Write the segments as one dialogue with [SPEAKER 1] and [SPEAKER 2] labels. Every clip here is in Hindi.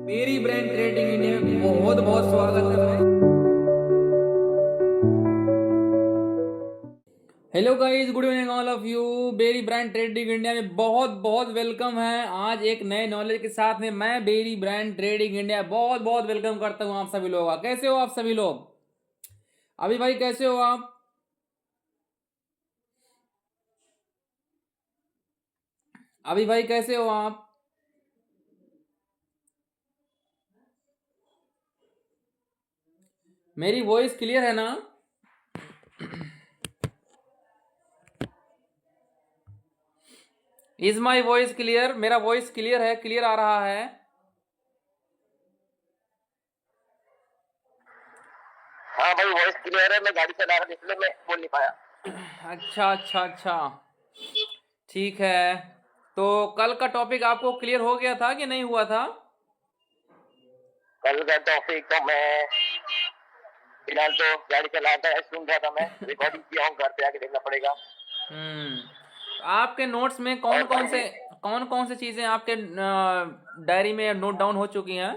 [SPEAKER 1] मेरी ब्रांड ट्रेडिंग इंडिया में बहुत बहुत स्वागत है। Hello guys, good evening all of you. Berry Brand Trading India में बहुत बहुत वेलकम है। आज एक नए नॉलेज के साथ में मैं बेरी ब्रांड ट्रेडिंग इंडिया बहुत बहुत वेलकम करता हूं आप सभी लोग का। कैसे हो आप सभी लोग? अभी भाई कैसे हो आप? अभी भाई कैसे हो आप? मेरी वॉइस क्लियर है ना? Is my voice clear? मेरा वॉइस क्लियर है, क्लियर आ रहा है?
[SPEAKER 2] हाँ भाई, वॉइस क्लियर है। मैं गाड़ी चला रहा था इसलिए मैं बोल नहीं पाया।
[SPEAKER 1] अच्छा अच्छा अच्छा, ठीक है। तो कल का टॉपिक आपको क्लियर हो गया था कि नहीं हुआ था?
[SPEAKER 2] कल का टॉपिक तो मैं फिलहाल तो गाड़ी चला रहा था, सुन रहा था। मैं रिकॉर्डिंग किया हूँ, घर पे आके देखना पड़ेगा।
[SPEAKER 1] आपके नोट्स में
[SPEAKER 2] और
[SPEAKER 1] कौन कौन से चीजें आपके डायरी में नोट डाउन हो चुकी हैं?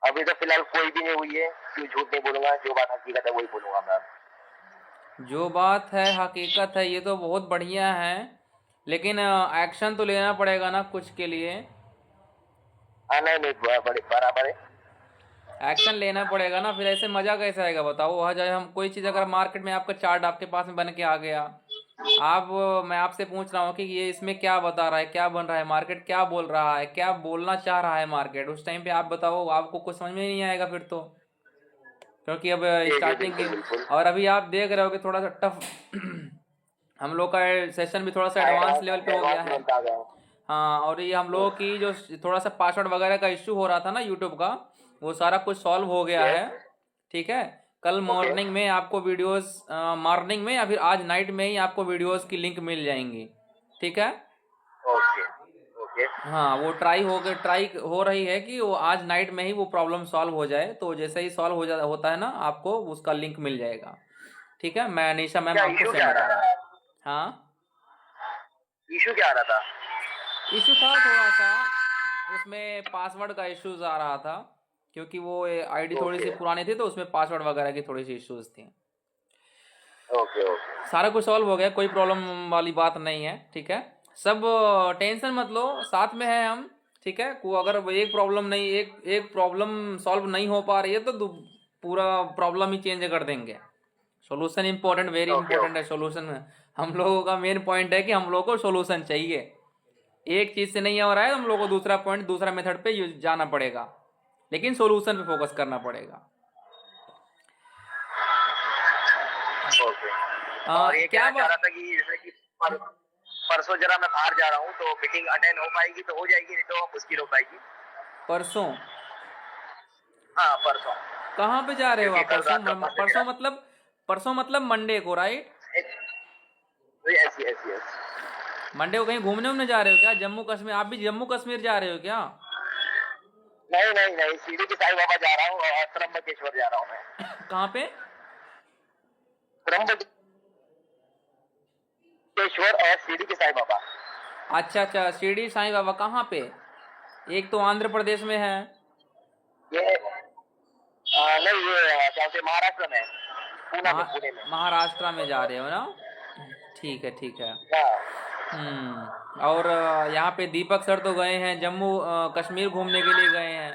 [SPEAKER 2] अभी तो फिलहाल कोई भी नहीं हुई है। क्यों झूठ नहीं बोलूंगा, जो बात हकीकत है वही बोलूंगा मैं।
[SPEAKER 1] जो बात है हकीकत है, ये तो बहुत बढ़िया है, लेकिन एक्शन तो लेना पड़ेगा ना कुछ के लिए।
[SPEAKER 2] हाँ, नहीं नहीं, बड़े बराबर है।
[SPEAKER 1] एक्शन लेना पड़ेगा ना, फिर ऐसे मजा कैसे आएगा बताओ? वहाँ जाए हम कोई चीज़, अगर मार्केट में आपका चार्ट आपके पास में बन के आ गया, आप मैं आपसे पूछ रहा हूँ कि ये इसमें क्या बता रहा है, क्या बन रहा है, मार्केट क्या बोल रहा है, क्या बोलना चाह रहा है मार्केट, उस टाइम पे आप बताओ, आपको कुछ समझ में नहीं आएगा फिर तो। क्योंकि अब
[SPEAKER 2] जी जी,
[SPEAKER 1] स्टार्टिंग की,
[SPEAKER 2] बिल्कुल बिल्कुल।
[SPEAKER 1] और अभी आप देख रहे हो कि थोड़ा सा टफ हम लोग का सेशन भी थोड़ा सा एडवांस लेवल पे हो गया
[SPEAKER 2] एडवांस
[SPEAKER 1] है।
[SPEAKER 2] लेवल पे आ गया हूँ।
[SPEAKER 1] हाँ, और ये हम लोगों की जो थोड़ा सा पासवर्ड वगैरह का इश्यू हो रहा था ना यूट्यूब का, वो सारा कुछ सॉल्व हो गया है।
[SPEAKER 2] यस।
[SPEAKER 1] ठीक है। कल
[SPEAKER 2] ओके
[SPEAKER 1] मॉर्निंग में आपको वीडियोस, मॉर्निंग में या फिर आज नाइट में ही आपको वीडियोस की लिंक मिल जाएंगी। ठीक है।
[SPEAKER 2] Okay okay.
[SPEAKER 1] हाँ, वो ट्राई हो रही है कि वो आज नाइट में ही वो प्रॉब्लम सॉल्व हो जाए, तो जैसे ही सॉल्व होता है ना, आपको उसका लिंक मिल जाएगा। ठीक है, मैं अनीशा मैम
[SPEAKER 2] क्या
[SPEAKER 1] आपको
[SPEAKER 2] इशू क्या
[SPEAKER 1] सेंड
[SPEAKER 2] आ
[SPEAKER 1] कर
[SPEAKER 2] रहा
[SPEAKER 1] दूँ।
[SPEAKER 2] था?
[SPEAKER 1] हाँ,
[SPEAKER 2] इशू क्या आ रहा था?
[SPEAKER 1] इशू था थोड़ा सा, उसमें पासवर्ड का इश्यूज आ रहा था, क्योंकि वो आईडी थोड़ी सी
[SPEAKER 2] ओके
[SPEAKER 1] पुरानी थी, तो उसमें पासवर्ड वगैरह की थोड़ी सी इश्यूज थी।
[SPEAKER 2] Okay okay.
[SPEAKER 1] सारा कुछ सॉल्व हो गया, कोई प्रॉब्लम वाली बात नहीं है। ठीक है, सब टेंशन मत लो, साथ में है हम। ठीक है, को अगर एक प्रॉब्लम नहीं, एक एक प्रॉब्लम सॉल्व नहीं हो पा रही है तो पूरा प्रॉब्लम ही चेंज कर देंगे। Solution important, very
[SPEAKER 2] okay
[SPEAKER 1] important है
[SPEAKER 2] ओके।
[SPEAKER 1] सॉल्यूशन। हम लोगों का मेन पॉइंट है कि हम लोगों को सॉल्यूशन चाहिए। एक चीज से नहीं हो रहा है, हम लोगों को दूसरा पॉइंट, दूसरा मेथड पे जाना पड़ेगा, लेकिन सॉल्यूशन पे फोकस करना पड़ेगा।
[SPEAKER 2] ओके। और ये
[SPEAKER 1] क्या
[SPEAKER 2] कहना चाह रहा था कि जैसे कि परसों जरा मैं बाहर जा रहा हूँ, तो मीटिंग अटेंड हो पाएगी तो हो जाएगी, नहीं तो मुश्किल हो पाएगी।
[SPEAKER 1] परसों?
[SPEAKER 2] हाँ, परसों।
[SPEAKER 1] कहाँ पे जा रहे हो
[SPEAKER 2] क्योंकि
[SPEAKER 1] आप
[SPEAKER 2] कल
[SPEAKER 1] परसों?
[SPEAKER 2] रात का प्लान है मेरा।
[SPEAKER 1] परसों मतलब मंडे को, right?
[SPEAKER 2] Yes yes yes.
[SPEAKER 1] Monday को कहीं घूमने उमने जा रहे हो क्या? जम्मू कश्मीर? आप भी जम्मू कश्मीर जा रहे हो क्या?
[SPEAKER 2] नहीं नहीं नहीं, सीढ़ी के साईं बाबा जा रहा हूँ और त्र्यंबकेश्वर जा रहा हूँ मैं।
[SPEAKER 1] कहाँ पे?
[SPEAKER 2] त्र्यंबकेश्वर और सीढ़ी के साईं बाबा।
[SPEAKER 1] अच्छा अच्छा, शिरडी साईं बाबा कहाँ पे? एक तो आंध्र प्रदेश में है।
[SPEAKER 2] ये नहीं, ये क्या बोलते हैं, महाराष्ट्र में। पूना में, पुणे में।
[SPEAKER 1] महाराष्ट्र में जा रहे हो ना? ठीक है ठीक है।
[SPEAKER 2] हाँ
[SPEAKER 1] और यहाँ पे दीपक सर तो गए हैं जम्मू कश्मीर घूमने के लिए गए हैं।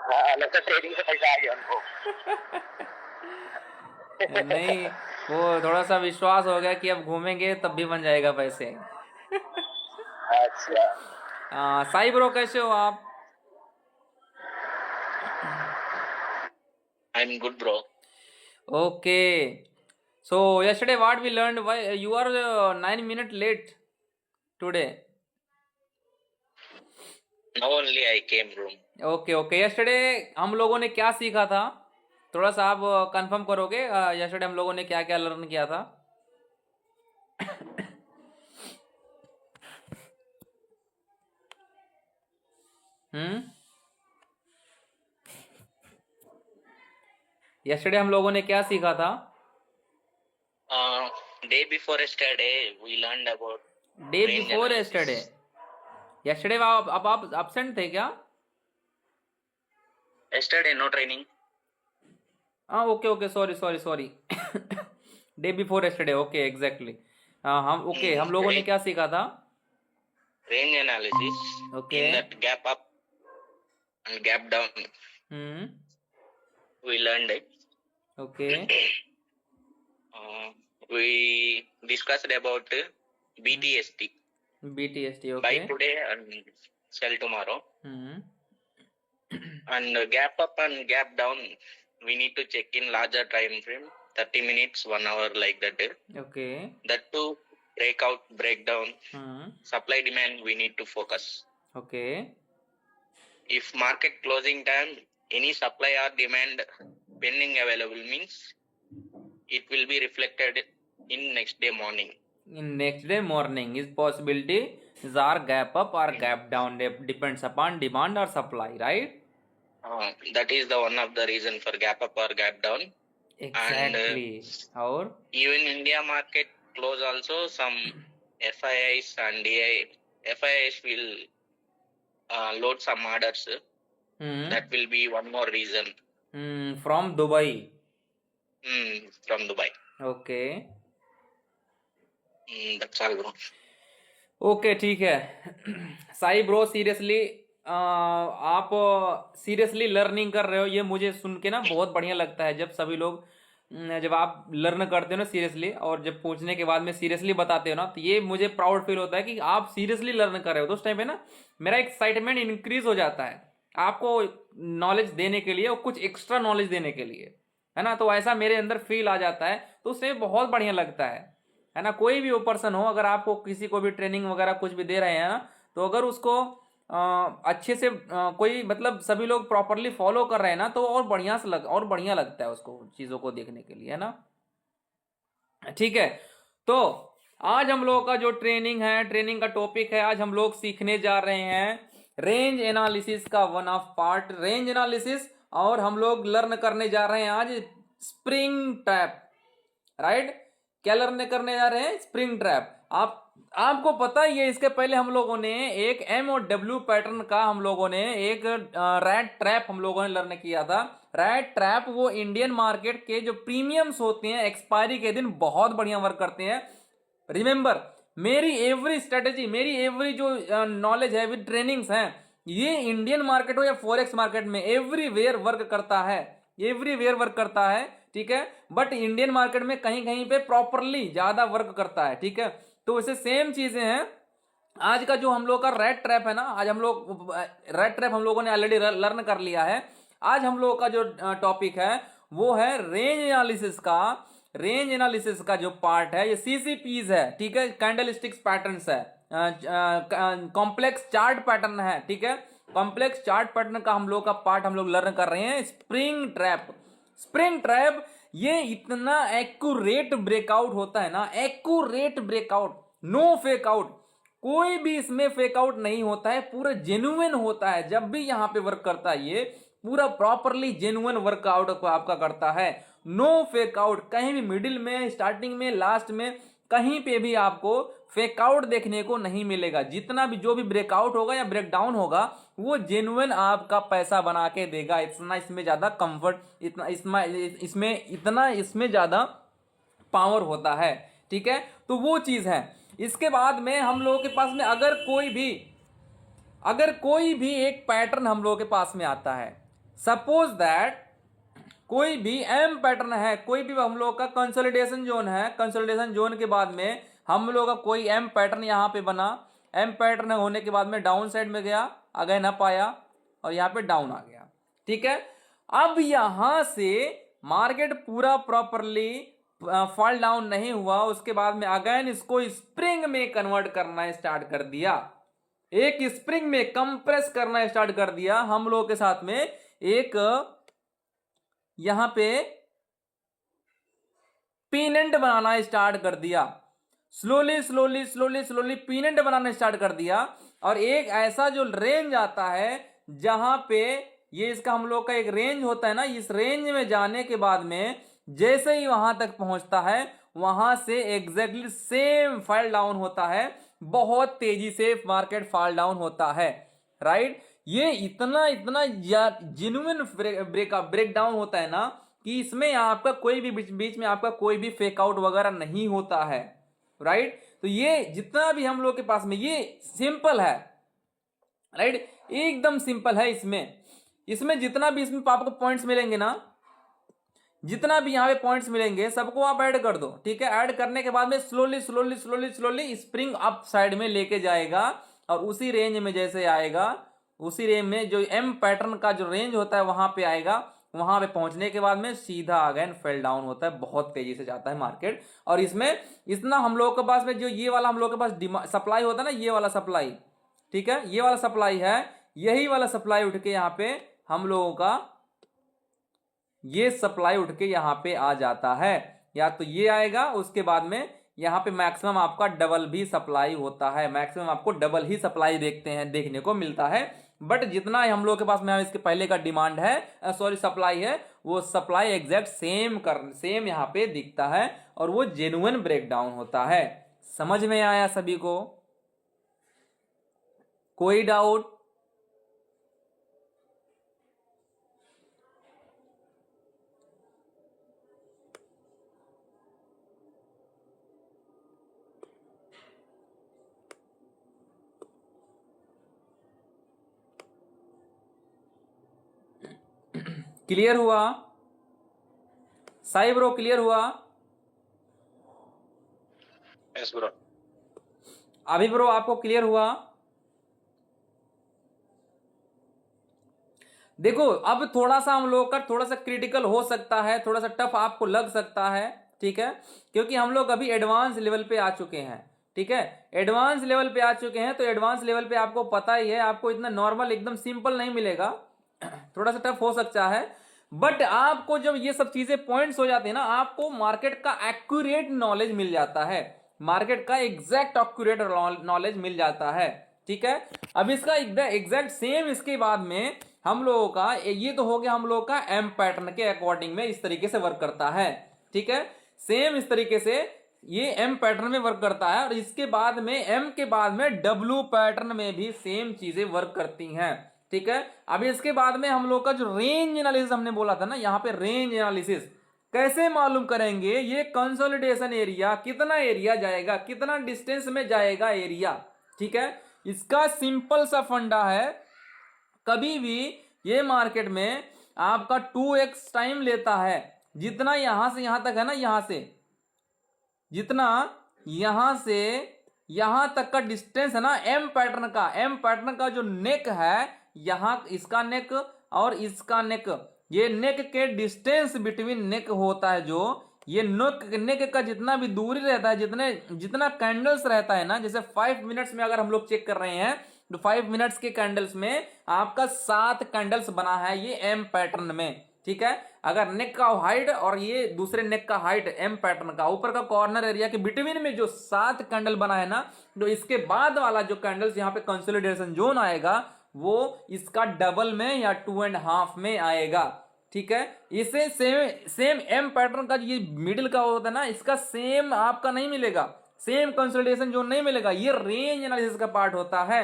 [SPEAKER 2] हाँ, लगता है ट्रेडिंग से पैसा आ गया उनको।
[SPEAKER 1] नहीं, वो थोड़ा सा विश्वास हो गया कि अब घूमेंगे तब भी बन जाएगा पैसे।
[SPEAKER 2] अच्छा।
[SPEAKER 1] साई ब्रो कैसे हो आप?
[SPEAKER 2] I'm good, bro.
[SPEAKER 1] Okay, so yesterday what we learned, why you are 9 minutes late today?
[SPEAKER 2] Now only I came room.
[SPEAKER 1] Okay okay, yesterday हम लोगों ने क्या सीखा था, थोड़ा सा आप कंफर्म करोगे? yesterday हम लोगों ने क्या क्या लर्न किया था? हम्म yesterday हम लोगों ने क्या सीखा था?
[SPEAKER 2] Day before yesterday, we learned about
[SPEAKER 1] day
[SPEAKER 2] range
[SPEAKER 1] before
[SPEAKER 2] analysis.
[SPEAKER 1] yesterday? Yesterday आप absent थे क्या?
[SPEAKER 2] Yesterday no training.
[SPEAKER 1] हाँ okay, sorry day before yesterday, okay exactly. हम लोगों ने क्या सीखा था?
[SPEAKER 2] Range analysis.
[SPEAKER 1] Okay.
[SPEAKER 2] In that gap up and gap down,
[SPEAKER 1] hmm.
[SPEAKER 2] we learned it.
[SPEAKER 1] Okay.
[SPEAKER 2] We discussed about BTST.
[SPEAKER 1] BTST,
[SPEAKER 2] Buy
[SPEAKER 1] okay.
[SPEAKER 2] today and sell tomorrow.
[SPEAKER 1] Hmm.
[SPEAKER 2] And gap up and gap down, we need to check in larger time frame, 30 minutes, 1 hour, like that.
[SPEAKER 1] Okay.
[SPEAKER 2] That too, breakout, breakdown,
[SPEAKER 1] hmm.
[SPEAKER 2] supply demand, we need to focus.
[SPEAKER 1] Okay.
[SPEAKER 2] If market closing time, any supply or demand pending available means it will be reflected in next day morning.
[SPEAKER 1] In next day morning is possibility is our gap up or gap down, depends upon demand or supply, right?
[SPEAKER 2] That is the one of the reason for gap up or gap down.
[SPEAKER 1] Exactly. और
[SPEAKER 2] Even India market close also, some FIIs and FIIs will load some orders. That will be one more reason.
[SPEAKER 1] From Dubai.
[SPEAKER 2] From Dubai.
[SPEAKER 1] Okay.
[SPEAKER 2] That's all, bro.
[SPEAKER 1] Okay ठीक है। साई ब्रो सीरियसली आप सीरियसली लर्निंग कर रहे हो, ये मुझे सुन के ना बहुत बढ़िया लगता है। जब सभी लोग जब आप लर्न करते हो ना सीरियसली, और जब पूछने के बाद में सीरियसली बताते हो ना, तो ये मुझे प्राउड फील होता है कि आप सीरियसली लर्न कर रहे हो। तो उस टाइम पे ना मेरा एक्साइटमेंट इंक्रीज हो जाता है आपको नॉलेज देने के लिए और कुछ एक्स्ट्रा नॉलेज देने के लिए, है ना। तो ऐसा मेरे अंदर फील आ जाता है, तो उससे बहुत बढ़िया लगता है ना। कोई भी वो पर्सन हो, अगर आपको किसी को भी ट्रेनिंग वगैरह कुछ भी दे रहे हैं ना, तो अगर उसको अच्छे से कोई मतलब सभी लोग प्रॉपरली फॉलो कर रहे हैं ना, तो और बढ़िया लगता है उसको चीज़ों को देखने के लिए, है ना। ठीक है, तो आज हम लोग का जो ट्रेनिंग का टॉपिक है, आज हम लोग सीखने जा रहे हैं रेंज एनालिसिस का one of part range analysis, और हम लोग लर्न करने जा रहे हैं आज स्प्रिंग ट्रैप, राइट। क्या लर्न करने जा रहे हैं? Spring trap. आपको पता ही है, इसके पहले हम लोगों ने एक M और W पैटर्न का हम लोगों ने एक रैट ट्रैप हम लोगों ने लर्न किया था। रैट ट्रैप वो इंडियन मार्केट के जो प्रीमियम्स होते हैं एक्सपायरी के दिन बहुत बढ़िया वर्क करते हैं। रिमेंबर, मेरी एवरी स्ट्रेटेजी, मेरी एवरी जो नॉलेज है विद ट्रेनिंग्स हैं, ये इंडियन मार्केट हो या फॉरेक्स मार्केट में एवरीवेयर वर्क करता है, एवरीवेयर वर्क करता है, ठीक है। बट इंडियन मार्केट में कहीं कहीं पे प्रॉपरली ज्यादा वर्क करता है, ठीक है। तो इसे सेम चीजें हैं। आज का जो हम लोग का रेड ट्रैप है ना, आज हम लोग रेड ट्रैप हम लोगों ने ऑलरेडी लर्न कर लिया है। आज हम लोग का जो टॉपिक है वो है रेंज एनालिसिस का जो पार्ट है, ये CCPs है, ठीक है। कैंडल स्टिक्स पैटर्न्स है, कॉम्प्लेक्स चार्ट पैटर्न है, ठीक है। कॉम्प्लेक्स चार्ट पैटर्न का हम लोग का पार्ट हम लोग लर्न कर रहे हैं स्प्रिंग ट्रैप। ये इतना एक्यूरेट ब्रेकआउट होता है ना, accurate breakout, no fake out, कोई भी इसमें फेक आउट नहीं होता है, पूरा जेन्युइन होता है। जब भी यहां पे वर्क करता है ये पूरा प्रॉपरली जेन्युइन वर्कआउट आपका करता है, नो फेक आउट। कहीं भी मिडिल में, स्टार्टिंग में, लास्ट में, कहीं पे भी आपको फेक आउट देखने को नहीं मिलेगा। जितना भी जो भी ब्रेकआउट होगा या ब्रेकडाउन होगा वो जेन्युइन आपका पैसा बना के देगा। इतना इसमें ज्यादा कंफर्ट, इसमें ज्यादा पावर होता है, ठीक है। तो वो चीज है। इसके बाद में हम लोगों के पास में अगर कोई भी एक पैटर्न हम लोगों के पास में आता है, सपोज दैट कोई भी एम पैटर्न है, कोई भी हम लोग का कंसोलिडेशन जोन है, कंसोलिडेशन जोन के बाद में हम लोग का कोई एम पैटर्न यहां पे बना, एम पैटर्न होने के बाद में डाउन साइड में गया, अगेन अप आया और यहां पे डाउन आ गया, ठीक है। अब यहां से मार्केट पूरा प्रॉपरली फॉल डाउन नहीं हुआ, उसके बाद में अगेन इसको स्प्रिंग में कन्वर्ट करना स्टार्ट कर दिया, एक स्प्रिंग में कंप्रेस करना स्टार्ट कर दिया। हम लोग के साथ में एक यहां पे पीनेंट बनाना स्टार्ट कर दिया, स्लोली पीनेंट बनाना स्टार्ट कर दिया। और एक ऐसा जो रेंज आता है जहां पे ये इसका हम लोग का एक रेंज होता है ना, इस रेंज में जाने के बाद में जैसे ही वहां तक पहुंचता है, वहां से एग्जैक्टली सेम फॉल डाउन होता है। बहुत तेजी से मार्केट फॉल डाउन होता है, राइट। ये इतना इतना जेन्युइन ब्रेक डाउन होता है ना कि इसमें आपका कोई भी बीच में आपका कोई भी फेक आउट वगैरह नहीं होता है, राइट। तो ये जितना भी हम लोग के पास में ये सिंपल है, राइट, एकदम सिंपल है। इसमें जितना भी इसमें आपको पॉइंट्स मिलेंगे ना, जितना भी यहाँ पे पॉइंट्स मिलेंगे सबको आप ऐड कर दो, ठीक है। ऐड करने के बाद में slowly slowly slowly slowly spring up side में लेके जाएगा और उसी रेंज में जैसे आएगा, उसी रेंज में जो एम पैटर्न का जो रेंज होता है वहां पे आएगा। वहां पे पहुंचने के बाद में सीधा अगेन फेल डाउन होता है, बहुत तेजी से जाता है मार्केट। और इसमें इतना हम लोग के पास में जो ये वाला हम लोग के पास सप्लाई होता है ना, ये वाला सप्लाई, ठीक है, ये वाला सप्लाई है, यही वाला सप्लाई उठ के यहाँ पे हम लोगों का ये सप्लाई उठ के यहाँ पे आ जाता है, या तो ये आएगा, उसके बाद में यहाँ पे मैक्सिमम आपका डबल भी सप्लाई होता है, मैक्सिमम आपको डबल ही सप्लाई देखने को मिलता है। बट जितना हम लोग के पास में इसके पहले का डिमांड है, सॉरी सप्लाई है, वो सप्लाई एग्जैक्ट सेम यहाँ पे दिखता है और वो जेन्युइन ब्रेकडाउन होता है। समझ में आया सभी को? कोई डाउट? क्लियर हुआ साई ब्रो? क्लियर हुआ?
[SPEAKER 2] Yes bro.
[SPEAKER 1] अभी ब्रो आपको क्लियर हुआ? देखो अब थोड़ा सा हम लोग का थोड़ा सा क्रिटिकल हो सकता है, थोड़ा सा टफ आपको लग सकता है, ठीक है, क्योंकि हम लोग अभी एडवांस लेवल पे आ चुके हैं, ठीक है। एडवांस लेवल पे आ चुके हैं तो एडवांस लेवल पे आपको पता ही है, आपको इतना नॉर्मल एकदम सिंपल नहीं मिलेगा, थोड़ा सा टफ हो सकता है। बट आपको जब ये सब चीजें पॉइंट्स हो जाती है ना, आपको मार्केट का एक्यूरेट नॉलेज मिल जाता है, मार्केट का एग्जैक्ट एक्यूरेट नॉलेज मिल जाता है, ठीक है। अब इसका एग्जैक्ट सेम इसके बाद में हम लोगों का ये तो हो गया हम लोगों का एम पैटर्न के अकॉर्डिंग में इस तरीके से वर्क करता है, ठीक है। सेम इस तरीके से ये एम पैटर्न में वर्क करता है और इसके बाद में एम के बाद में डब्ल्यू पैटर्न में भी सेम चीजें वर्क करती हैं, ठीक है। अब इसके बाद में हम लोग का जो रेंज एनालिसिस हमने बोला था ना, यहाँ पे रेंज एनालिसिस कैसे मालूम करेंगे, ये कंसोलिडेशन एरिया कितना एरिया जाएगा, कितना डिस्टेंस में जाएगा एरिया, ठीक है। इसका सिंपल सा फंडा है, कभी भी ये मार्केट में आपका 2x टाइम लेता है, जितना यहां से यहां तक है ना, यहां से जितना यहां से यहां तक का डिस्टेंस है ना एम पैटर्न का जो नेक है, यहां इसका नेक और इसका नेक, ये नेक के डिस्टेंस बिटवीन नेक होता है, जो ये नेक का जितना भी दूरी रहता है, जितना कैंडल्स रहता है ना, जैसे 5 मिनट्स में अगर हम लोग चेक कर रहे हैं तो 5 मिनट्स के कैंडल्स में आपका 7 कैंडल्स बना है ये एम पैटर्न में, ठीक है। अगर नेक का हाइट और ये दूसरे नेक का हाइट एम पैटर्न का ऊपर का कॉर्नर एरिया के बिटवीन में जो 7 कैंडल बना है ना, तो इसके बाद वाला जो कैंडल्स यहाँ पे कंसोलिडेशन जोन आएगा वो इसका डबल में या 2.5 में आएगा, ठीक है। इसे सेम एम पैटर्न का ये मिडिल का होता है ना, इसका सेम आपका नहीं मिलेगा, सेम कंसोलिडेशन जोन नहीं मिलेगा, ये रेंज एनालिसिस का पार्ट होता है,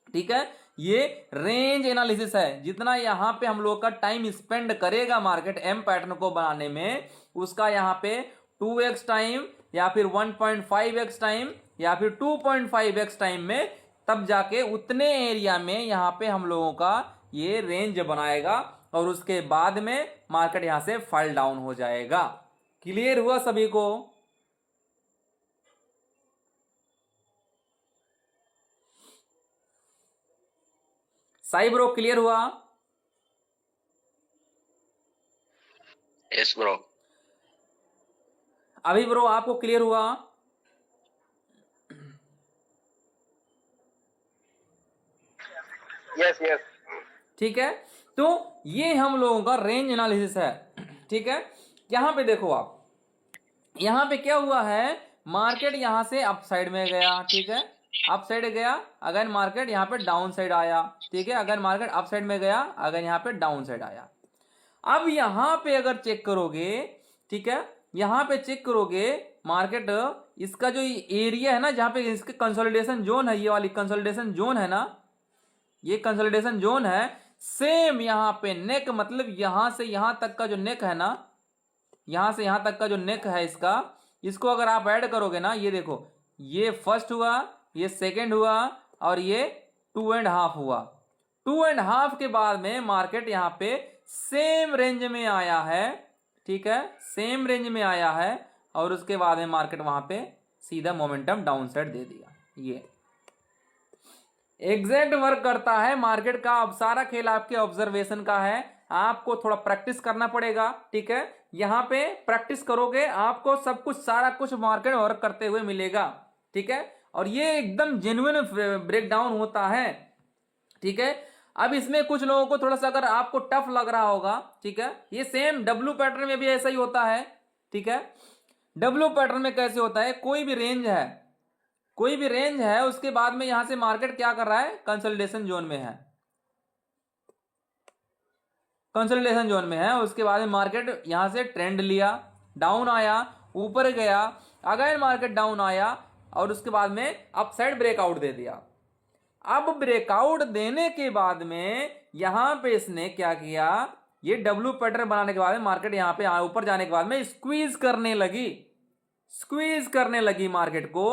[SPEAKER 1] ठीक है। ये रेंज एनालिसिस है, जितना यहां पे हम लोग का टाइम स्पेंड करेगा मार्केट एम पैटर्न को बनाने में, उसका यहां पे 2x टाइम या फिर 1.5x टाइम या फिर 2.5x टाइम में, तब जाके उतने एरिया में यहां पे हम लोगों का ये रेंज बनाएगा और उसके बाद में मार्केट यहां से फॉल डाउन हो जाएगा। क्लियर हुआ सभी को? साई ब्रो क्लियर हुआ?
[SPEAKER 2] Yes bro.
[SPEAKER 1] अभी ब्रो आपको क्लियर हुआ?
[SPEAKER 2] Yes yes.
[SPEAKER 1] ठीक है, तो ये हम लोगों का रेंज एनालिसिस है, ठीक है। यहां पे देखो आप, यहां पे क्या हुआ है, मार्केट यहां से अप साइड में गया, ठीक है, अप साइड गया, अगर मार्केट यहाँ पे डाउन साइड आया, ठीक है, अगर मार्केट अप साइड में गया, अगर यहाँ पे डाउन साइड आया। अब यहां पे अगर चेक करोगे, ठीक है, यहां पे चेक करोगे मार्केट इसका जो एरिया है ना जहां पे इसके कंसोलिडेशन जोन है, ये वाली कंसोलिडेशन जोन है ना, ये कंसोलिडेशन जोन है, सेम यहां पे नेक, मतलब यहां से यहां तक का जो नेक है ना, यहां से यहां तक का जो नेक है इसका, इसको अगर आप ऐड करोगे ना, ये देखो, ये फर्स्ट हुआ, ये सेकेंड हुआ, और ये 2.5 हुआ। 2.5 के बाद में मार्केट यहां पे सेम रेंज में आया है, ठीक है, सेम रेंज में आया है, और उसके बाद में मार्केट वहां पे सीधा मोमेंटम डाउन साइड दे दिया। ये एग्जैक्ट वर्क करता है मार्केट का। अब सारा खेल आपके ऑब्जर्वेशन का है, आपको थोड़ा प्रैक्टिस करना पड़ेगा, ठीक है। यहां पे प्रैक्टिस करोगे आपको सब कुछ, सारा कुछ मार्केट वर्क करते हुए मिलेगा, ठीक है। और ये एकदम जेन्युइन ब्रेकडाउन होता है, ठीक है। अब इसमें कुछ लोगों को थोड़ा सा अगर आपको टफ लग रहा होगा, ठीक है, ये सेम डब्ल्यू पैटर्न में भी ऐसा ही होता है, ठीक है। डब्ल्यू पैटर्न में कैसे होता है, कोई भी रेंज है, कोई भी रेंज है, उसके बाद में यहां से मार्केट क्या कर रहा है, कंसोलिडेशन जोन में है, कंसोलिडेशन जोन में है। उसके बाद में मार्केट यहां से ट्रेंड लिया, डाउन आया, ऊपर गया, अगेन मार्केट डाउन आया, और उसके बाद में अपसाइड ब्रेकआउट दे दिया। अब ब्रेकआउट देने के बाद में यहां पे इसने क्या किया, ये डब्ल्यू पैटर्न बनाने के बाद में मार्केट यहां पे ऊपर जाने के बाद में स्क्वीज करने लगी, स्क्वीज करने लगी मार्केट को,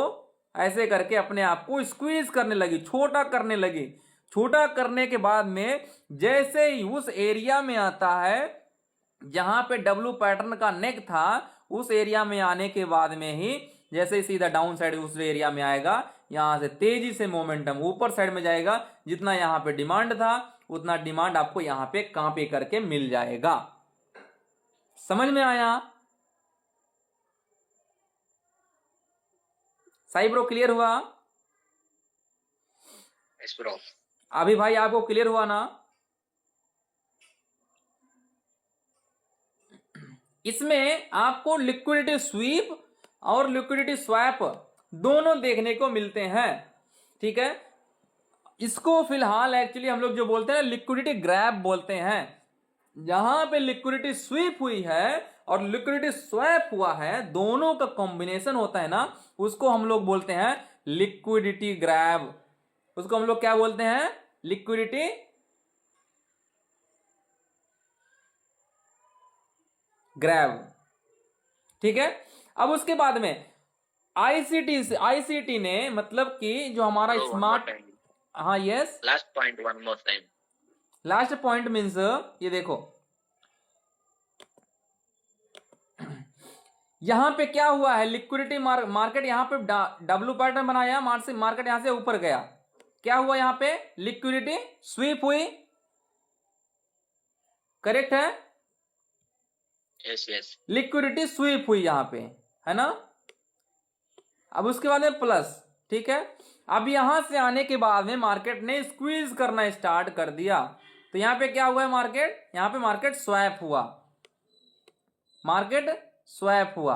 [SPEAKER 1] ऐसे करके अपने आप को स्क्वीज करने लगी, छोटा करने लगी। छोटा करने के बाद में जैसे ही उस एरिया में आता है जहां पे डब्ल्यू पैटर्न का नेक था, उस एरिया में आने के बाद में ही जैसे ही सीधा डाउन साइड उस एरिया में आएगा, यहां से तेजी से मोमेंटम ऊपर साइड में जाएगा। जितना यहां पे डिमांड था उतना डिमांड आपको यहां पे कॉपी करके मिल जाएगा। समझ में आया? साई ब्रो क्लियर हुआ?
[SPEAKER 2] Yes bro.
[SPEAKER 1] अभी भाई आपको क्लियर हुआ ना? इसमें आपको लिक्विडिटी स्वीप और लिक्विडिटी स्वैप दोनों देखने को मिलते हैं, ठीक है। इसको फिलहाल एक्चुअली हम लोग जो बोलते हैं लिक्विडिटी ग्रैब बोलते हैं। जहां पे लिक्विडिटी स्वीप हुई है और लिक्विडिटी स्वैप हुआ है, दोनों का कॉम्बिनेशन होता है ना, उसको हम लोग बोलते हैं लिक्विडिटी ग्रैब। उसको हम लोग क्या बोलते हैं, लिक्विडिटी ग्रैब, ठीक है। अब उसके बाद में आईसीटी ने, मतलब कि जो हमारा स्मार्ट, हाँ yes,
[SPEAKER 2] last point one more time.
[SPEAKER 1] Last point means ये देखो, यहां पे क्या हुआ है, लिक्विडिटी मार्केट यहां पे डब्ल्यू पैटर्न बनाया, मार्केट यहां से ऊपर गया, क्या हुआ यहां पे, लिक्विडिटी स्वीप हुई, करेक्ट है?
[SPEAKER 2] यस यस,
[SPEAKER 1] लिक्विडिटी स्वीप हुई यहां पे, है ना। अब उसके बाद में प्लस, ठीक है। अब यहां से आने के बाद में मार्केट ने स्क्वीज करना स्टार्ट कर दिया, तो यहां पे क्या हुआ है, मार्केट यहां पे मार्केट स्वैप हुआ, मार्केट स्वैप हुआ।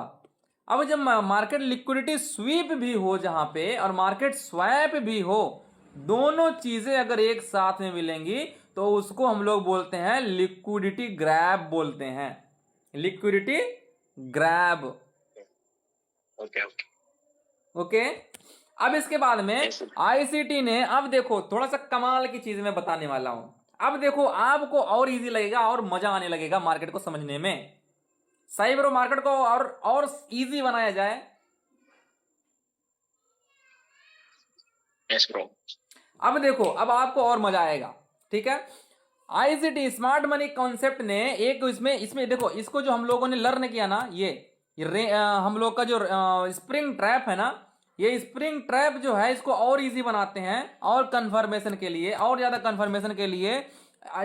[SPEAKER 1] अब जब मार्केट लिक्विडिटी स्वीप भी हो जहां पे और मार्केट स्वैप भी हो, दोनों चीजें अगर एक साथ में मिलेंगी तो उसको हम लोग बोलते हैं लिक्विडिटी ग्रैब बोलते हैं, liquidity grab.
[SPEAKER 2] Okay okay
[SPEAKER 1] okay. अब इसके बाद में
[SPEAKER 2] Yes, sir.
[SPEAKER 1] आईसीटी ने, अब देखो थोड़ा सा कमाल की चीज मैं बताने वाला हूं। अब देखो आपको और इजी लगेगा और मजा आने लगेगा मार्केट को समझने में। सही ब्रो, मार्केट को और इजी बनाया जाए।
[SPEAKER 2] Yes bro.
[SPEAKER 1] अब देखो, अब आपको और मजा आएगा, ठीक है। आईसीटी स्मार्ट मनी कॉन्सेप्ट ने एक इसमें देखो, इसको जो हम लोगों ने लर्न किया ना, हम लोग का जो स्प्रिंग ट्रैप है ना, ये स्प्रिंग ट्रैप जो है इसको और इजी बनाते हैं, और कंफर्मेशन के लिए, और ज्यादा कंफर्मेशन के लिए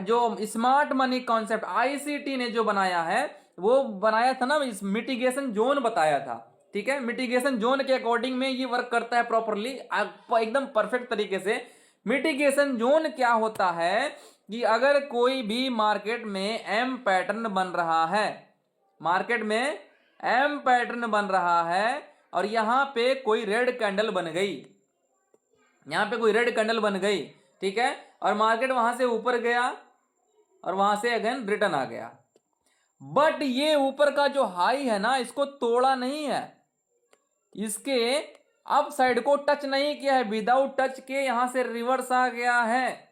[SPEAKER 1] जो स्मार्ट मनी कॉन्सेप्ट आईसीटी ने जो बनाया है, वो बनाया था ना, इस मिटिगेशन जोन बताया था, ठीक है। मिटिगेशन जोन के अकॉर्डिंग में ये वर्क करता है प्रॉपरली, एकदम परफेक्ट तरीके से। मिटिगेशन जोन क्या होता है कि अगर कोई भी मार्केट में एम पैटर्न बन रहा है, मार्केट में एम पैटर्न बन रहा है, और यहां पे कोई रेड कैंडल बन गई, यहां पे कोई रेड कैंडल बन गई, ठीक है, और मार्केट वहां से ऊपर गया और वहां से अगेन रिटर्न आ गया, बट ये ऊपर का जो हाई है ना, इसको तोड़ा नहीं है, इसके अप साइड को टच नहीं किया है, विदाउट टच के यहां से रिवर्स आ गया है।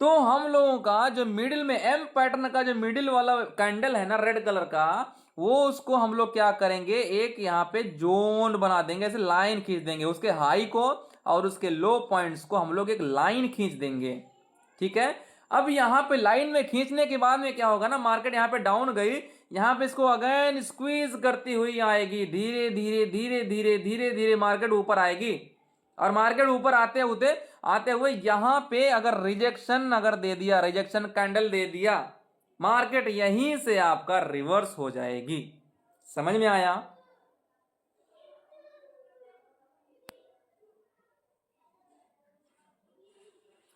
[SPEAKER 1] तो हम लोगों का जो मिडिल में एम पैटर्न का जो मिडिल वाला कैंडल है ना रेड कलर का, वो उसको हम लोग क्या करेंगे, एक यहाँ पे जोन बना देंगे, ऐसे लाइन खींच देंगे, उसके हाई को और उसके लो पॉइंट्स को हम लोग एक लाइन खींच देंगे। ठीक है, अब यहाँ पे लाइन में खींचने के बाद में क्या होगा ना, मार्केट यहाँ पे डाउन गई, यहाँ पे इसको अगेन स्क्वीज करती हुई आएगी, धीरे धीरे धीरे धीरे धीरे धीरे मार्केट ऊपर आएगी। और मार्केट ऊपर आते हुए यहां पे अगर रिजेक्शन अगर दे दिया, रिजेक्शन कैंडल दे दिया, मार्केट यहीं से आपका रिवर्स हो जाएगी। समझ में आया?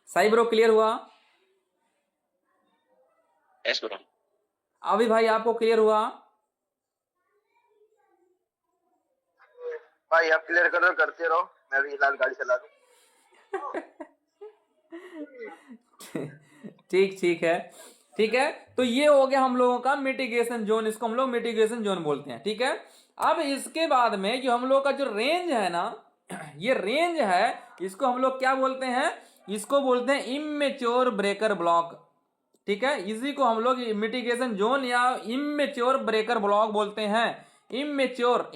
[SPEAKER 1] सही ब्रो, क्लियर हुआ?
[SPEAKER 2] Yes bro.
[SPEAKER 1] अभी भाई आपको क्लियर हुआ?
[SPEAKER 3] भाई आप क्लियर करो, करते रहो, मैं भी फिलहाल गाड़ी चला लूं।
[SPEAKER 1] ठीक है, ठीक है। तो ये हो गया हम लोगों का मिटिगेशन जोन, इसको हम लोग मिटिगेशन जोन बोलते हैं। ठीक है, अब इसके बाद में जो हम लोग का जो रेंज है ना, ये रेंज है, इसको हम लोग क्या बोलते हैं, इसको बोलते हैं इमेच्योर ब्रेकर ब्लॉक। ठीक है, इसी को हम लोग मिटिगेशन जोन या इमेच्योर ब्रेकर ब्लॉक बोलते हैं। इमेच्योर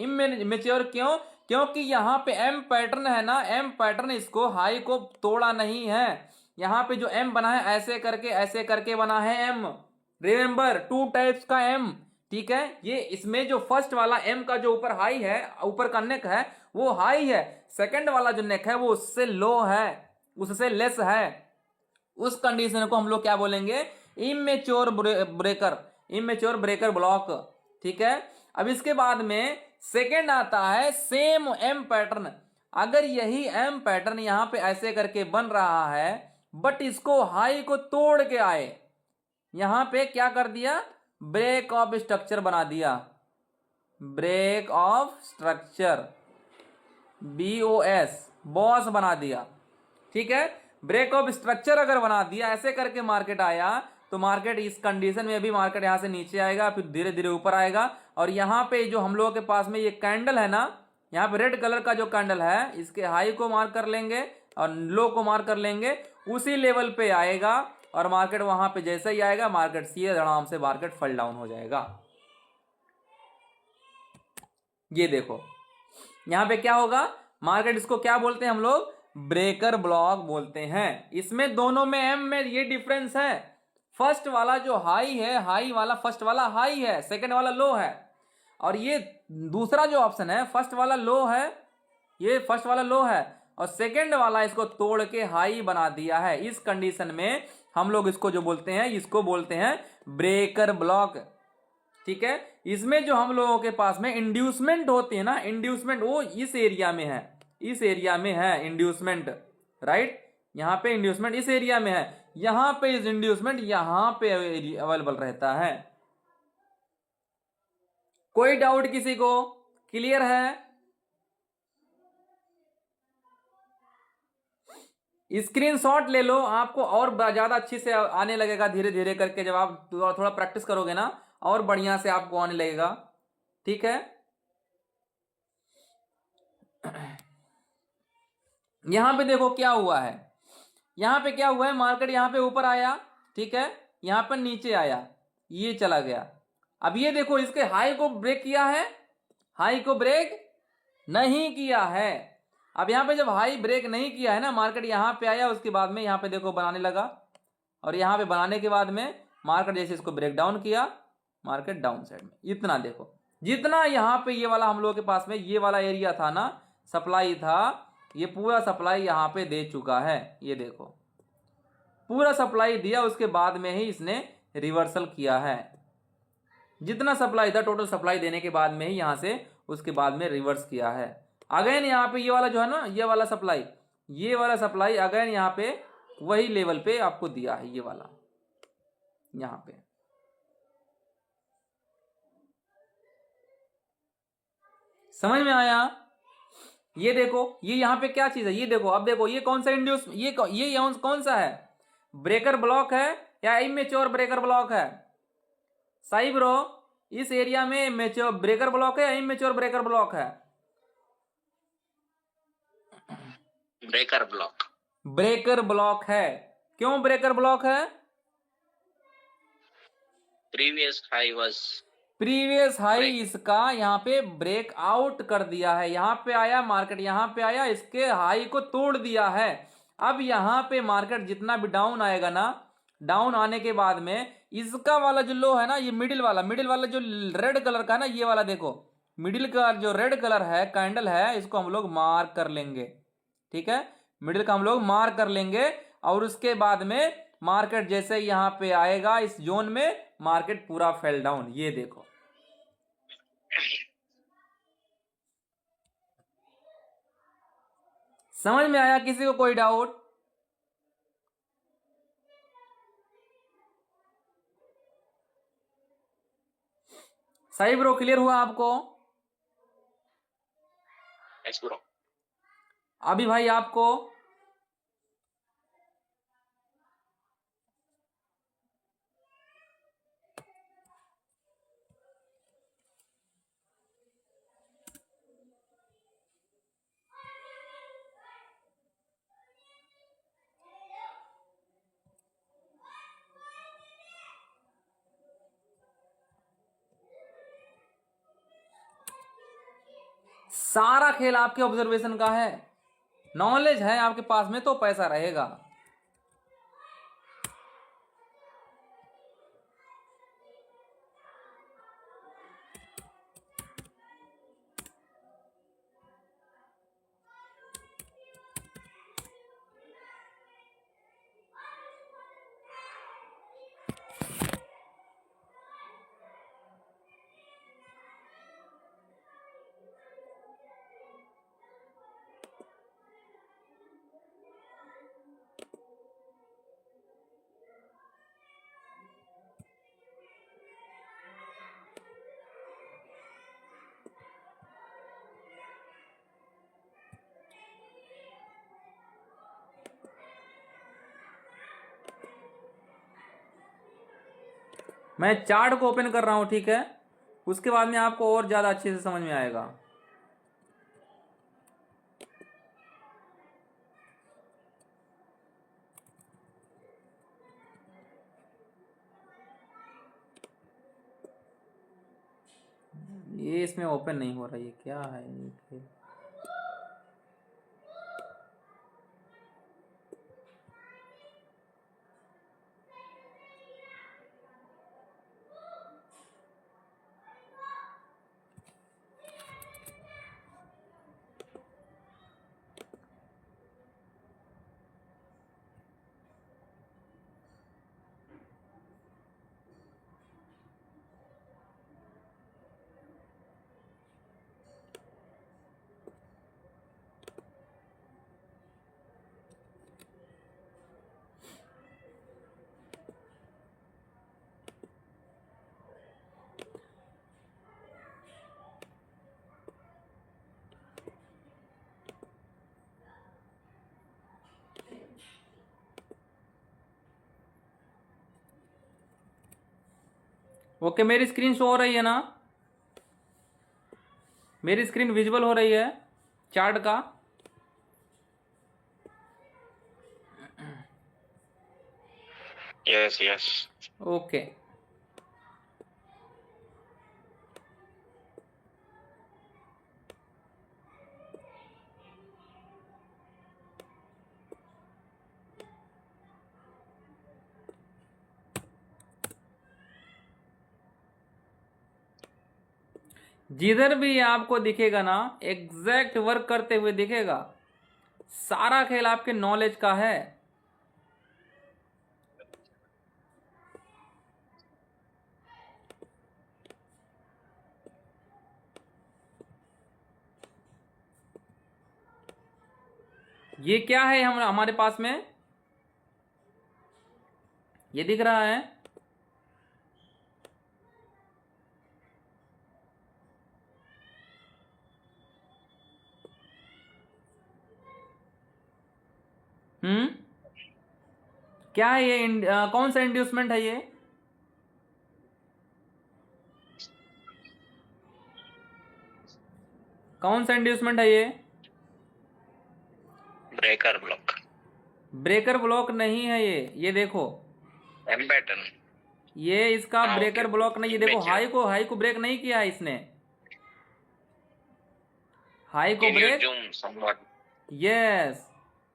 [SPEAKER 1] क्यों? क्योंकि यहाँ पे एम पैटर्न है ना, एम पैटर्न इसको हाई को तोड़ा नहीं है। यहाँ पे जो एम बना है ऐसे करके बना है एम। रिमेंबर, 2 टाइप्स का एम। ठीक है, ये इसमें जो फर्स्ट वाला एम का जो ऊपर हाई है, ऊपर का नेक है वो हाई है, सेकंड वाला जो नेक है वो उससे लो है, उससे लेस है। उस कंडीशन को हम लोग क्या बोलेंगे, इमेच्योर ब्रेकर ब्लॉक। ठीक है, अब इसके बाद में सेकेंड आता है सेम एम पैटर्न। अगर यही एम पैटर्न यहां पे ऐसे करके बन रहा है, बट इसको हाई को तोड़ के आए, यहां पे क्या कर दिया, ब्रेक ऑफ स्ट्रक्चर बना दिया, break of structure, BOS, boss बना दिया। ठीक है, ब्रेक ऑफ स्ट्रक्चर अगर बना दिया, ऐसे करके मार्केट आया, तो मार्केट इस कंडीशन में भी मार्केट यहां से नीचे आएगा, फिर धीरे धीरे ऊपर आएगा। और यहां पे जो हम लोगों के पास में ये कैंडल है ना, यहाँ पे रेड कलर का जो कैंडल है, इसके हाई को मार्क कर लेंगे और लो को मार्क कर लेंगे, उसी लेवल पे आएगा और मार्केट वहां पे जैसे ही आएगा, मार्केट सीधे धड़ाम से मार्केट फॉल डाउन हो जाएगा। ये देखो यहां पे क्या होगा, मार्केट इसको क्या बोलते हैं हम लोग, ब्रेकर ब्लॉक बोलते हैं। इसमें दोनों में एम में ये डिफरेंस है, फर्स्ट वाला जो हाई है, हाई वाला फर्स्ट वाला हाई है, सेकंड वाला लो है, और ये दूसरा जो ऑप्शन है फर्स्ट वाला लो है, ये फर्स्ट वाला लो है और सेकंड वाला इसको तोड़ के हाई बना दिया है। इस कंडीशन में हम लोग इसको जो बोलते हैं, इसको बोलते हैं ब्रेकर ब्लॉक। ठीक है, इसमें जो हम लोगों के पास में इंड्यूसमेंट होती है ना, इंड्यूसमेंट वो इस एरिया में है, इस एरिया में है इंड्यूसमेंट, राइट, यहां पे इंड्यूसमेंट इस एरिया में है, यहां पे इस इंड्यूसमेंट यहां पे अवेलेबल रहता है। कोई डाउट किसी को? क्लियर है? स्क्रीनशॉट ले लो, आपको और ज्यादा अच्छी से आने लगेगा धीरे धीरे करके, जब आप थोड़ा प्रैक्टिस करोगे ना, और बढ़िया से आपको आने लगेगा। ठीक है, यहां पे देखो क्या हुआ है, यहां पे क्या हुआ है, मार्केट यहां पे ऊपर आया, ठीक है, यहां पर नीचे आया, ये चला गया। अब ये देखो इसके हाई को ब्रेक किया है, हाई को ब्रेक नहीं किया है। अब यहां पे जब हाई ब्रेक नहीं किया है ना, मार्केट यहां पे आया, उसके बाद में यहां पे देखो बनाने लगा, और यहां पे बनाने के बाद में मार्केट जैसे इसको ब्रेक डाउन किया, मार्केट डाउन साइड में। इतना देखो, जितना यहां पे ये वाला हम लोगों के पास में ये वाला एरिया था ना, सप्लाई था, ये पूरा सप्लाई यहां पे दे चुका है। ये देखो पूरा सप्लाई दिया, उसके बाद में ही इसने रिवर्सल किया है। जितना सप्लाई था टोटल सप्लाई देने के बाद में ही यहां से उसके बाद में रिवर्स किया है। अगेन यहाँ पे ये वाला जो है ना, ये वाला सप्लाई अगेन यहाँ पे वही लेवल पे आपको दिया है, ये वाला यहाँ पे। समझ में आया? ये देखो ये यहाँ पे क्या चीज है, ये देखो, अब देखो ये कौन सा इंड्यूस, ये कौन सा है, ब्रेकर ब्लॉक है या इमेच्योर ब्रेकर ब्लॉक है? सही ब्रो, इस एरिया में मेच्योर ब्रेकर ब्लॉक है या इमेच्योर ब्रेकर ब्लॉक है?
[SPEAKER 2] Breaker block.
[SPEAKER 1] ब्रेकर ब्लॉक है। क्यों ब्रेकर ब्लॉक है?
[SPEAKER 2] Previous high was
[SPEAKER 1] previous high
[SPEAKER 2] break.
[SPEAKER 1] इसका यहाँ पे ब्रेक आउट कर दिया है, यहाँ पे आया मार्केट, यहाँ पे आया, इसके हाई को तोड़ दिया है। अब यहाँ पे मार्केट जितना भी डाउन आएगा ना, डाउन आने के बाद में इसका वाला जो लो है ना, ये मिडिल वाला जो रेड कलर का है ना, ये वाला देखो, मिडिल का जो रेड कलर है कैंडल है, इसको हम लोग मार्क कर लेंगे। ठीक है, मिडिल का हम लोग मार्क कर लेंगे। और उसके बाद में मार्केट जैसे यहाँ पे आएगा इस जोन में, मार्केट पूरा फेल डाउन। ये देखो, समझ में आया किसी को कोई डाउट? सही ब्रो, क्लियर हुआ आपको?
[SPEAKER 2] Yes bro.
[SPEAKER 1] अभी भाई आपको? सारा खेल आपके ऑब्जर्वेशन का है, नॉलेज है आपके पास में तो पैसा रहेगा। मैं चार्ट को ओपन कर रहा हूं, ठीक है, उसके बाद में आपको और ज्यादा अच्छे से समझ में आएगा। ये इसमें ओपन नहीं हो रहा, ये क्या है ये खेल? ओके, मेरी स्क्रीन शो हो रही है ना? मेरी स्क्रीन विजुअल हो रही है चार्ट का?
[SPEAKER 2] Yes yes.
[SPEAKER 1] ओके, जिधर भी आपको दिखेगा ना एग्जैक्ट वर्क करते हुए दिखेगा, सारा खेल आपके नॉलेज का है। ये क्या है हम हमारे पास में, ये दिख रहा है? क्या है ये? कौन सा इंड्यूसमेंट है ये? कौन सा इंड्यूसमेंट है ये?
[SPEAKER 2] ब्रेकर ब्लॉक,
[SPEAKER 1] ब्रेकर ब्लॉक नहीं है ये देखो,
[SPEAKER 2] एम पैटर्न।
[SPEAKER 1] ये इसका
[SPEAKER 2] हाँ,
[SPEAKER 1] ब्रेकर
[SPEAKER 2] ओके,
[SPEAKER 1] ब्लॉक नहीं, ये देखो
[SPEAKER 2] immature।
[SPEAKER 1] हाई को ब्रेक नहीं किया है इसने, हाई को
[SPEAKER 2] Can you
[SPEAKER 1] break,
[SPEAKER 2] zoom somewhat?
[SPEAKER 1] Yes,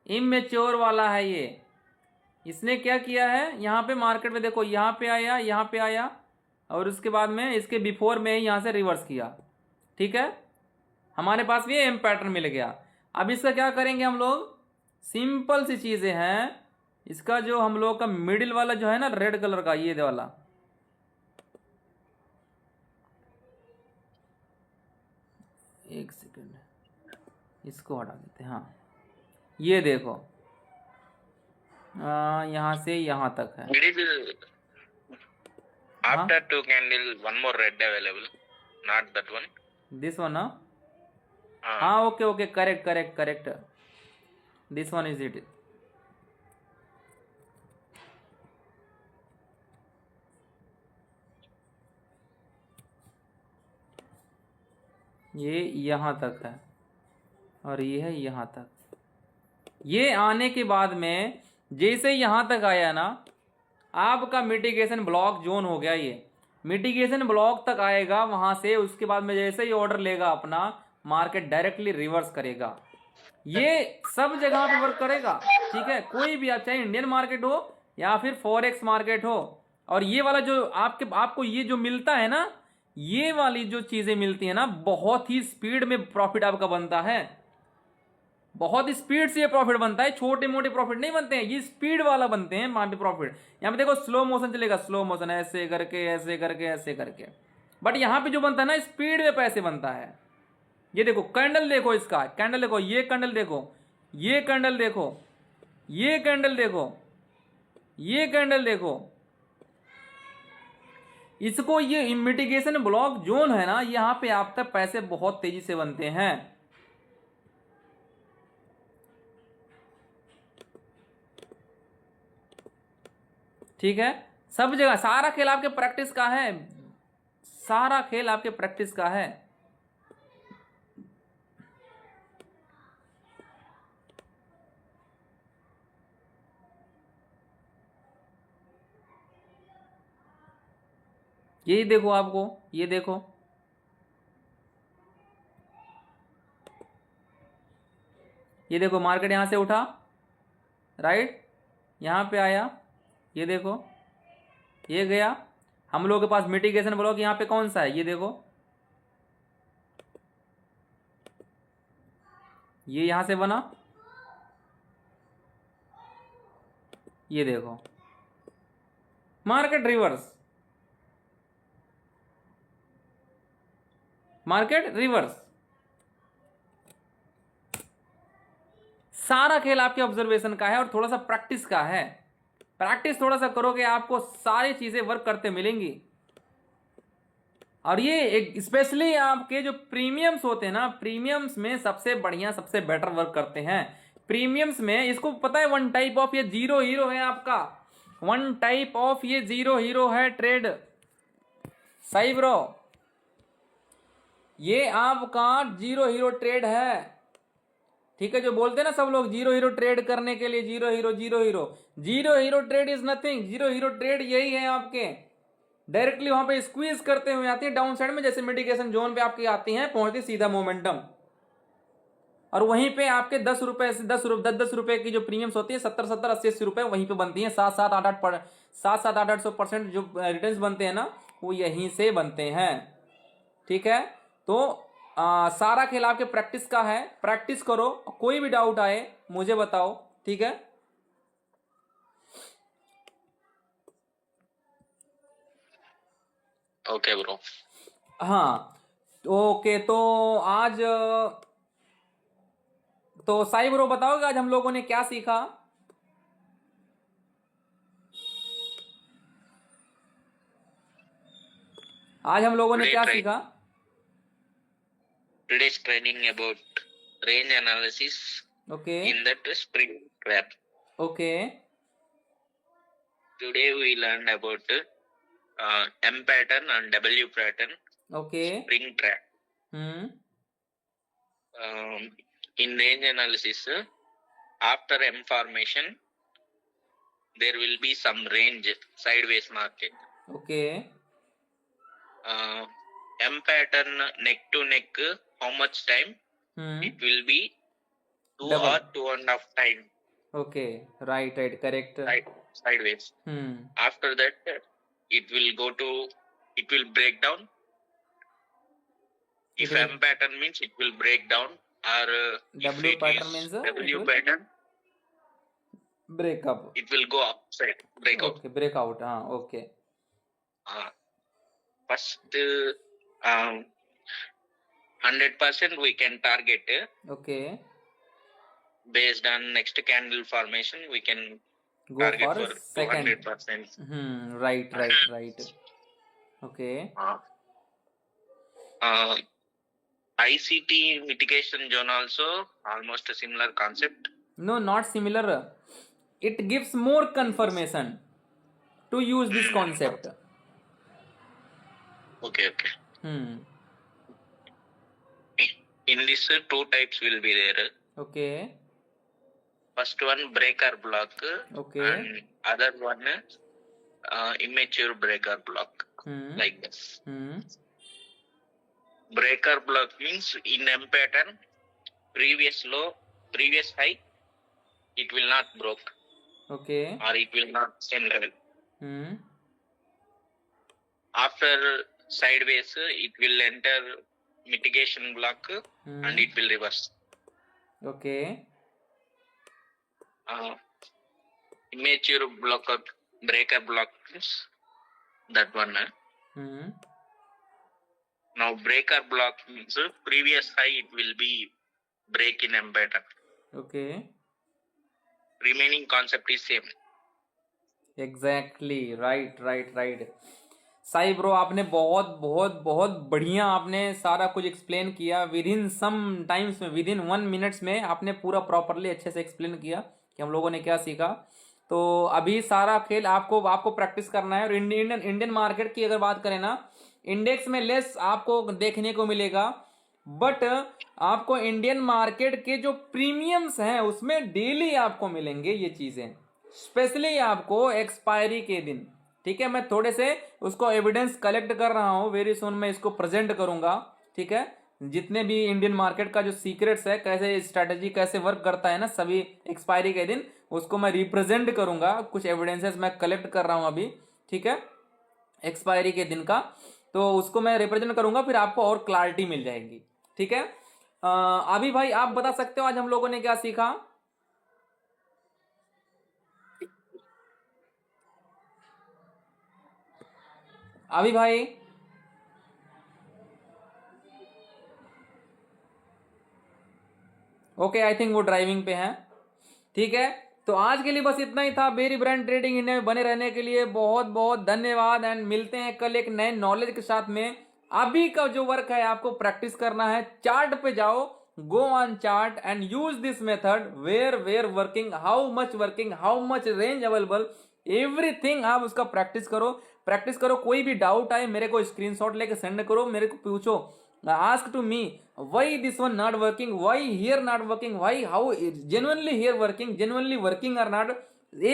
[SPEAKER 1] immature वाला है ये। इसने क्या किया है, यहाँ पे मार्केट में देखो, यहाँ पे आया और उसके बाद में इसके बिफोर में ही यहाँ से रिवर्स किया, ठीक है, हमारे पास भी एम पैटर्न मिल गया। अब इसका क्या करेंगे हम लोग, सिंपल सी चीज़ें हैं। इसका जो हम लोग का मिडिल वाला जो है ना रेड कलर का, ये वाला, एक सेकेंड, इसको हटा देते हैं। हाँ, ये देखो, यहाँ से यहाँ तक है।
[SPEAKER 2] Middle,
[SPEAKER 1] हाँ,
[SPEAKER 2] after two candle, one more red available, not that one.
[SPEAKER 1] This one ना,
[SPEAKER 2] हाँ,
[SPEAKER 1] हाँ, okay, correct, this one is it. ये यहाँ तक है और ये है यहाँ तक। ये आने के बाद में जैसे यहाँ तक आया ना, आपका मिटिगेशन ब्लॉक जोन हो गया। ये मिटिगेशन ब्लॉक तक आएगा, वहां से उसके बाद में जैसे ही ऑर्डर लेगा अपना, मार्केट डायरेक्टली रिवर्स करेगा। ये सब जगह पे वर्क करेगा, ठीक है, कोई भी आप, चाहे इंडियन मार्केट हो या फिर फॉरेक्स मार्केट हो। और ये वाला जो आपको ये जो मिलता है ना, ये वाली जो चीजें मिलती है ना, बहुत ही स्पीड में प्रॉफिट आपका बनता है, बहुत स्पीड से ये प्रॉफिट बनता है। छोटे मोटे प्रॉफिट नहीं बनते हैं, ये स्पीड वाला बनते हैं वहां पे प्रॉफिट। यहाँ पे देखो स्लो मोशन चलेगा, स्लो मोशन ऐसे करके ऐसे करके ऐसे करके, बट यहाँ पे जो बनता है ना, स्पीड में पैसे बनता है। ये देखो कैंडल देखो, इसका कैंडल देखो, ये कैंडल देखो, ये कैंडल देखो, ये कैंडल देखो, ये कैंडल देखो, इसको, ये मिटिगेशन ब्लॉक जोन है ना, यहाँ पे आप तक पैसे बहुत तेजी से बनते हैं। ठीक है, सब जगह सारा खेल आपके प्रैक्टिस का है, सारा खेल आपके प्रैक्टिस का है। यही देखो आपको, ये देखो, ये देखो मार्केट यहां से उठा, राइट, यहां पे आया, ये देखो, ये गया। हम लोग के पास मिटिगेशन ब्लॉक यहां पे कौन सा है, ये देखो, ये यहां से बना, ये देखो, मार्केट रिवर्स, मार्केट रिवर्स। सारा खेल आपके ऑब्जर्वेशन का है और थोड़ा सा प्रैक्टिस का है। प्रैक्टिस थोड़ा सा करोगे, आपको सारी चीजें वर्क करते मिलेंगी। और ये एक स्पेशली आपके जो प्रीमियम्स होते हैं ना, प्रीमियम्स में सबसे बढ़िया, सबसे बेटर वर्क करते हैं। प्रीमियम्स में इसको पता है, वन टाइप ऑफ ये जीरो हीरो है आपका, वन टाइप ऑफ ये जीरो हीरो है ट्रेड, सही ब्रो, ये आपका जीरो हीरो ट्रेड है। ठीक है, जो बोलते हैं ना सब लोग जीरो हीरो ट्रेड करने के लिए, zero hero zero hero, zero hero trade is nothing. Zero hero trade यही है, आपके डायरेक्टली वहां पे स्क्वीज करते हुए आती है डाउन साइड में, जैसे मिटिगेशन जोन पे आपकी आती हैं, पहुंचती सीधा मोमेंटम, और वहीं पे आपके 10 रुपए से 10 रुपए की जो प्रीमियम्स होती है, 70 80 रुपए वहीं पे बनती है। 7-8% जो रिटर्न्स बनते हैं ना, वो यहीं से बनते हैं। ठीक है, तो सारा खेल आपके प्रैक्टिस का है, प्रैक्टिस करो, कोई भी डाउट आए मुझे बताओ, ठीक है।
[SPEAKER 2] Okay bro.
[SPEAKER 1] हाँ, ओके, तो आज तो साई ब्रो बताओगे आज हम लोगों ने क्या सीखा? आज हम लोगों ने क्या सीखा?
[SPEAKER 2] Today's training about range analysis
[SPEAKER 1] okay,
[SPEAKER 2] in that spring trap.
[SPEAKER 1] Okay,
[SPEAKER 2] Today we learned about M pattern and W pattern
[SPEAKER 1] okay,
[SPEAKER 2] spring trap. in range analysis, after M formation, there will be some range sideways market.
[SPEAKER 1] Okay.
[SPEAKER 2] M pattern neck to neck, how much time? It will be 2
[SPEAKER 1] Double.
[SPEAKER 2] or 2.5 time.
[SPEAKER 1] Okay. Right. Correct.
[SPEAKER 2] Sideways. After that, it will break down. If M pattern means it will break down, or if
[SPEAKER 1] W
[SPEAKER 2] it
[SPEAKER 1] pattern
[SPEAKER 2] is
[SPEAKER 1] means
[SPEAKER 2] W pattern,
[SPEAKER 1] break up.
[SPEAKER 2] it will go upside, break out.
[SPEAKER 1] Okay, break out. Okay.
[SPEAKER 2] First, 100% we can target.
[SPEAKER 1] Okay.
[SPEAKER 2] Based on next candle formation, we can
[SPEAKER 1] Go
[SPEAKER 2] target
[SPEAKER 1] for
[SPEAKER 2] for
[SPEAKER 1] second.
[SPEAKER 2] 200%.
[SPEAKER 1] Right. Okay.
[SPEAKER 2] ICT mitigation zone also almost a similar concept.
[SPEAKER 1] No, not similar. It gives more confirmation to use this concept.
[SPEAKER 2] Okay. In this, two types will be there.
[SPEAKER 1] Okay.
[SPEAKER 2] First one, breaker block.
[SPEAKER 1] Okay.
[SPEAKER 2] And other one, immature breaker block. Like this. Breaker block means in M pattern, previous low, previous high, it will not broke.
[SPEAKER 1] Okay.
[SPEAKER 2] Or it will not same level. After sideways, it will enter mitigation block and it will reverse.
[SPEAKER 1] Okay.
[SPEAKER 2] Immature block or breaker block means that one. Now breaker block means previous high it will be break in M pattern.
[SPEAKER 1] Okay.
[SPEAKER 2] Remaining concept is same.
[SPEAKER 1] Exactly. Right. Sai bro, आपने बहुत बढ़िया आपने सारा कुछ एक्सप्लेन किया विद इन सम टाइम्स में, विद इन 1 मिनट्स में आपने पूरा प्रॉपरली अच्छे से एक्सप्लेन किया कि हम लोगों ने क्या सीखा। तो अभी सारा खेल आपको प्रैक्टिस करना है। और इंडियन मार्केट की अगर बात करें ना, इंडेक्स में लेस आपको देखने को मिलेगा, बट आपको इंडियन मार्केट के जो प्रीमियम्स हैं उसमें डेली आपको मिलेंगे ये चीजें, स्पेशली आपको एक्सपायरी के दिन। ठीक है, मैं थोड़े से उसको एविडेंस कलेक्ट कर रहा हूं, वेरी सुन मैं इसको प्रेजेंट करूंगा। ठीक है, जितने भी इंडियन मार्केट का जो सीक्रेट्स है, कैसे स्ट्रैटेजी कैसे वर्क करता है ना सभी एक्सपायरी के दिन, उसको मैं रिप्रेजेंट करूंगा। कुछ एविडेंसेस मैं कलेक्ट कर रहा हूं अभी। ठीक है, एक्सपायरी के दिन का, तो उसको मैं रिप्रेजेंट करूंगा, फिर आपको और क्लैरिटी मिल जाएगी। ठीक है, अभी भाई आप बता सकते हो आज हम लोगों ने क्या सीखा? अभी भाई ओके, आई थिंक वो ड्राइविंग पे हैं। ठीक है, तो आज के लिए बस इतना ही था। बेरी ब्रांड ट्रेडिंग इंडिया में बने रहने के लिए बहुत धन्यवाद, एंड मिलते हैं कल एक नए नॉलेज के साथ में। अभी का जो वर्क है आपको प्रैक्टिस करना है, चार्ट पे जाओ, go on chart and use this method, where working, how much range available, everything आप उसका प्रैक्टिस करो। कोई भी डाउट आए मेरे को स्क्रीनशॉट लेके सेंड करो, मेरे को पूछो, ask to me why this one not working, why here not working, why how genuinely here working or not,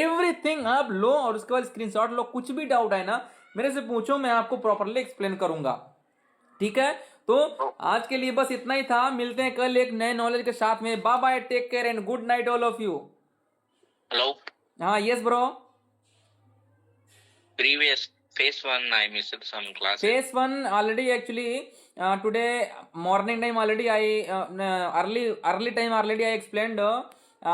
[SPEAKER 1] everything आप लो और उसके बाद स्क्रीनशॉट लो। कुछ भी डाउट है ना मेरे से पूछो, मैं आपको प्रॉपरली एक्सप्लेन करूंगा। ठीक है, तो आज के लिए बस इतना ही था। मिलते हैं कल एक नए नॉलेज के साथ में। Bye bye, take care and good night all of you.
[SPEAKER 2] Hello.
[SPEAKER 1] हाँ, yes bro.
[SPEAKER 2] Previous phase 1 I missed some classes.
[SPEAKER 1] Phase 1 already actually today morning time already I early time already I explained.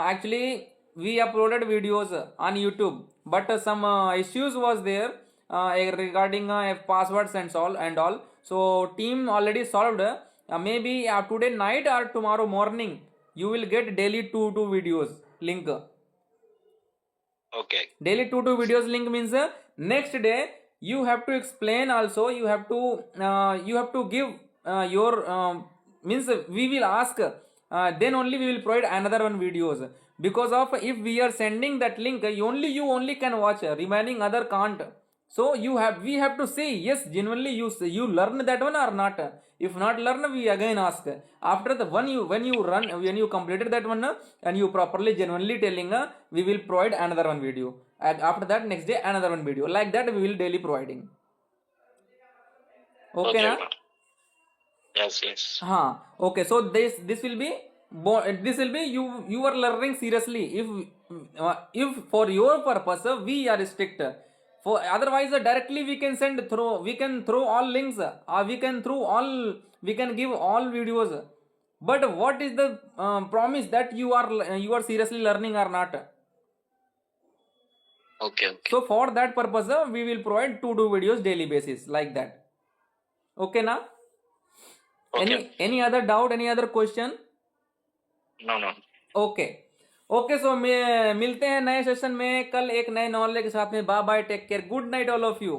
[SPEAKER 1] Actually we uploaded videos on YouTube, but some issues was there regarding passwords and all. So team already solved. Maybe today night or tomorrow morning you will get daily 2 videos link.
[SPEAKER 2] Okay.
[SPEAKER 1] Daily 2 videos link means next day you have to explain also, you have to give your means we will ask, then only we will provide another one videos, because of if we are sending that link you only can watch, remaining other can't. So we have to see, yes, genuinely you learn that one or not. If not learn, we again ask. After the when you completed that one and you properly genuinely telling, we will provide another one video. And after that, next day another one video. Like that, we will daily providing. Okay, na?
[SPEAKER 2] Yes.
[SPEAKER 1] Okay. So this will be you are learning seriously. If for your purpose we are strict. For otherwise directly we can throw all links. We can give all videos. But what is the promise that you are seriously learning or not?
[SPEAKER 2] Okay.
[SPEAKER 1] So for that purpose, we will provide 2 videos daily basis like that. Okay, na?
[SPEAKER 2] Okay.
[SPEAKER 1] Any other doubt? Any other question?
[SPEAKER 2] No.
[SPEAKER 1] Okay so मिलते हैं नए सेशन में कल एक नए नॉलेज के साथ में. Bye bye, take care, good night all of you.